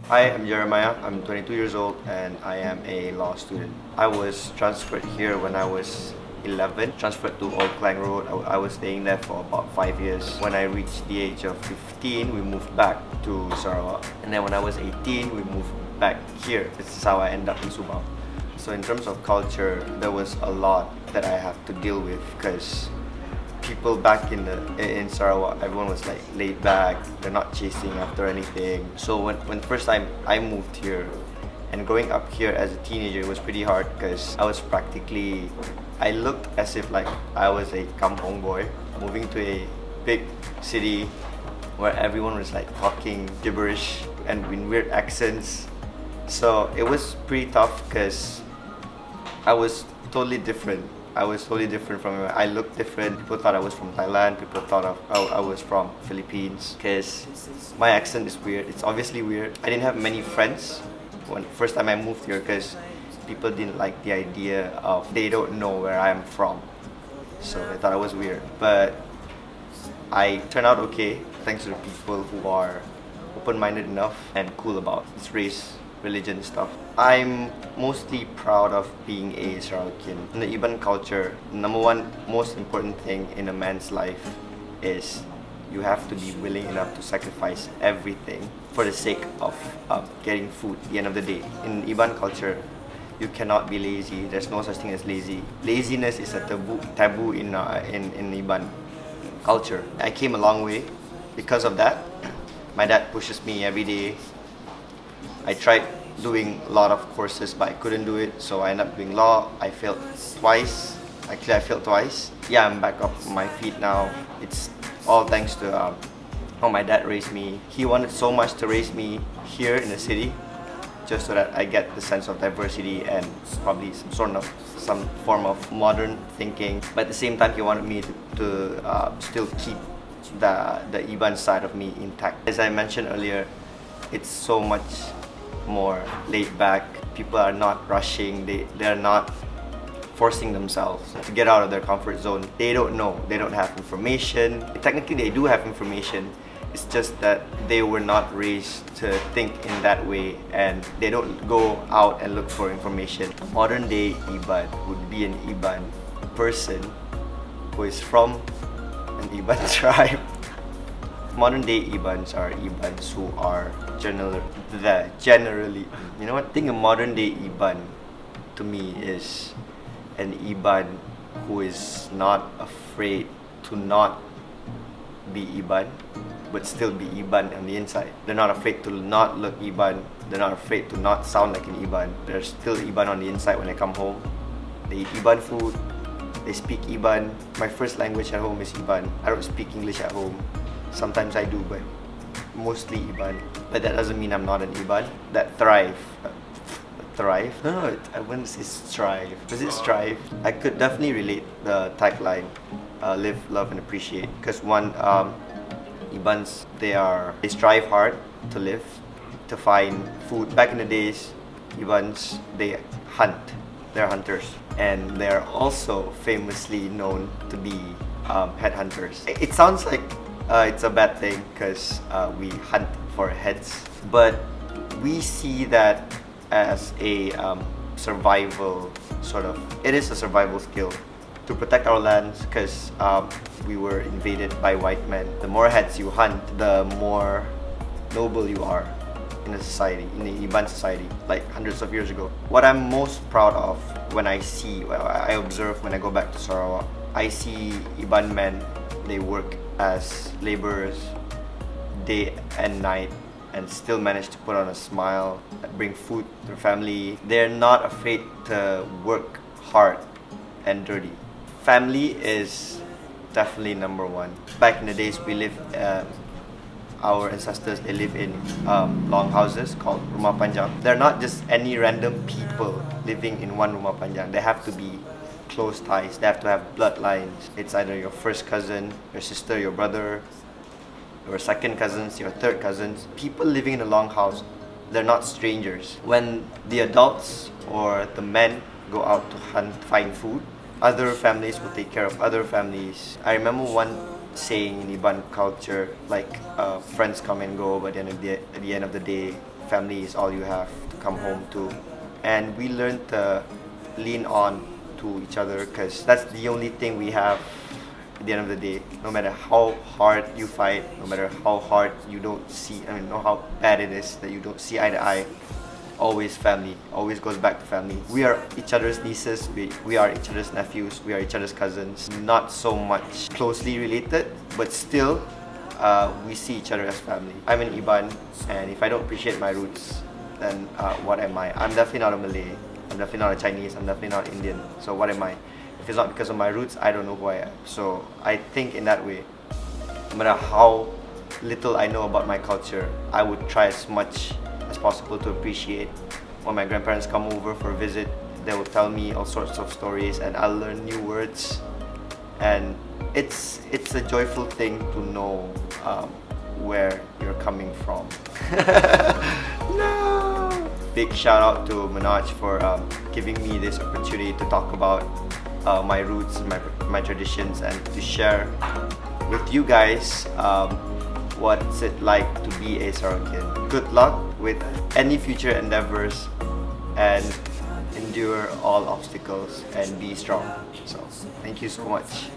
Hi, I'm Jeremiah. I'm 22 years old and I am a law student. I was transferred here when I was 11, transferred to Old Klang Road. I was staying there for about 5 years. When I reached the age of 15, we moved back to Sarawak. And then when I was 18, we moved back here. This is how I ended up in Subang. So in terms of culture, there was a lot that I have to deal with because people back in Sarawak, everyone was like laid back. They're not chasing after anything. So when the first time I moved here, and growing up here as a teenager, it was pretty hard because I looked as if like I was a kampong boy moving to a big city where everyone was like talking gibberish and in weird accents. So it was pretty tough because I was totally different. I was totally different from. I looked different. People thought I was from Thailand. People thought I was from Philippines because my accent is weird. It's obviously weird. I didn't have many friends when first time I moved here because people didn't like the idea of they don't know where I'm from, so they thought I was weird. But I turned out okay thanks to the people who are open-minded enough and cool about this race, religion stuff. I'm mostly proud of being a Sarawakian. In the Iban culture, number one most important thing in a man's life is you have to be willing enough to sacrifice everything for the sake of getting food at the end of the day. In Iban culture, you cannot be lazy. There's no such thing as lazy. Laziness is a taboo in Iban culture. I came a long way because of that. My dad pushes me every day. I tried doing a lot of courses, but I couldn't do it, so I ended up doing law. I failed twice. Actually, I failed twice. Yeah, I'm back up on my feet now. It's all thanks to how my dad raised me. He wanted so much to raise me here in the city, just so that I get the sense of diversity and probably some form of modern thinking. But at the same time, he wanted me to still keep the Iban side of me intact. As I mentioned earlier, it's so much more laid back. People are not rushing. They're not forcing themselves to get out of their comfort zone. They don't know. They don't have information. Technically, they do have information. It's just that they were not raised to think in that way and they don't go out and look for information. A modern day Iban would be an Iban person who is from an Iban tribe. Modern day Ibans are Ibans who are generally, you know what? I think a modern day Iban to me is an Iban who is not afraid to not be Iban but still be Iban on the inside. They're not afraid to not look Iban. They're not afraid to not sound like an Iban. They're still Iban on the inside when they come home. They eat Iban food. They speak Iban. My first language at home is Iban. I don't speak English at home. Sometimes I do, but mostly Iban. But that doesn't mean I'm not an Iban. That thrive. Thrive? No, I wouldn't say strive. Was it strive? I could definitely relate the tagline, live, love, and appreciate. Because one, Ibans, they strive hard to live, to find food. Back in the days, Ibans, they hunt. They're hunters. And they're also famously known to be headhunters. It sounds like it's a bad thing because we hunt for heads, but we see that as a survival it is a survival skill to protect our lands because we were invaded by white men. The more heads you hunt, the more noble you are in a society, in the Iban society, like hundreds of years ago. What I'm most proud of when I observe when I go back to Sarawak, I see Iban men, they work as laborers day and night and still manage to put on a smile, bring food to their family. They're not afraid to work hard and dirty. Family is definitely number one. Back in the days, our ancestors, they live in long houses called rumah panjang. They're not just any random people living in one rumah panjang. They have to be close ties. They have to have bloodlines. It's either your first cousin, your sister, your brother, your second cousins, your third cousins. People living in a long house, they're not strangers. When the adults or the men go out to hunt, find food, other families will take care of other families. I remember one saying in Iban culture, like friends come and go, but then at the end of the day, family is all you have to come home to. And we learn to lean on to each other, because that's the only thing we have at the end of the day. No matter how hard you fight, no matter how hard you don't see, know how bad it is that you don't see eye to eye, always family, always goes back to family. We are each other's nieces, we are each other's nephews, we are each other's cousins. Not so much closely related, but still we see each other as family. I'm an Iban, and if I don't appreciate my roots, then what am I? I'm definitely not a Malay, I'm definitely not a Chinese, I'm definitely not Indian. So what am I? If it's not because of my roots, I don't know who I am. So I think in that way, no matter how little I know about my culture, I would try as much as possible to appreciate. When my grandparents come over for a visit, they will tell me all sorts of stories, and I'll learn new words. And it's a joyful thing to know where you're coming from. No! Big shout out to Manoj for giving me this opportunity to talk about my roots, my traditions, and to share with you guys what's it like to be a Sarawakian. Good luck with any future endeavors, and endure all obstacles and be strong. So thank you so much.